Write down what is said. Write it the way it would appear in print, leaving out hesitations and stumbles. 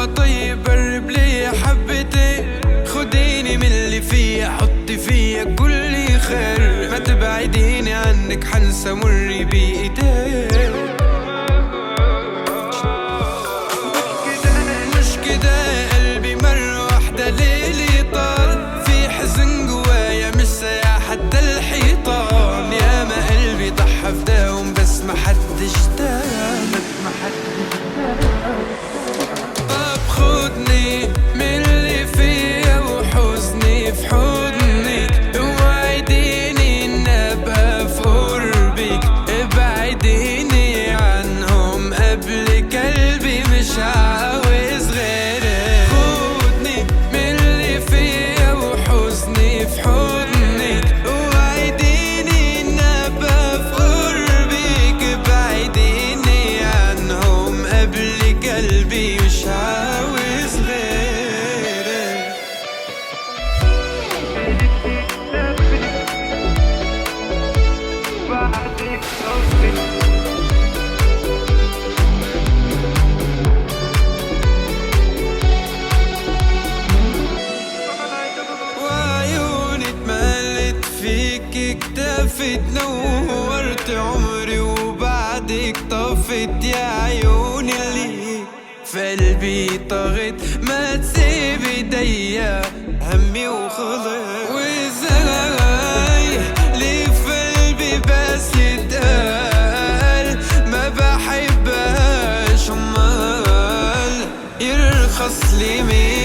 هوا طيب قرب لي حبتين، خديني من اللي فيا حطي فيا كل خير، ما تبعديني عنك حنسى مري بإيديك. مش كده قلبي مرة واحدة ليلي طال، في حزن جوايا مش سايع حتى الحيطان، يا ما قلبي ضحى فداهم بس ما حدش دام. طب خدني من اللي فيا وحزني في حضنك، وعديني ان ابقى في قربك، ابعديني عنهم قبلك قلبي مش عاوز غيرك. خدني من اللي فيا وحزني في حضنك، وعديني ان ابقى في قربك، ابعديني عنهم قبلك قلبي مش عاوز غيرك. وعيوني اتملت فيك اكتفت، نورت عمري وبعدك طفت، يا عيوني اللي في قلبي طغت، ما تسيب ايديا همي وخلص. وازاي ليه في قلبي بس يتقال ما بحبهاش، امال يرخص لي مين؟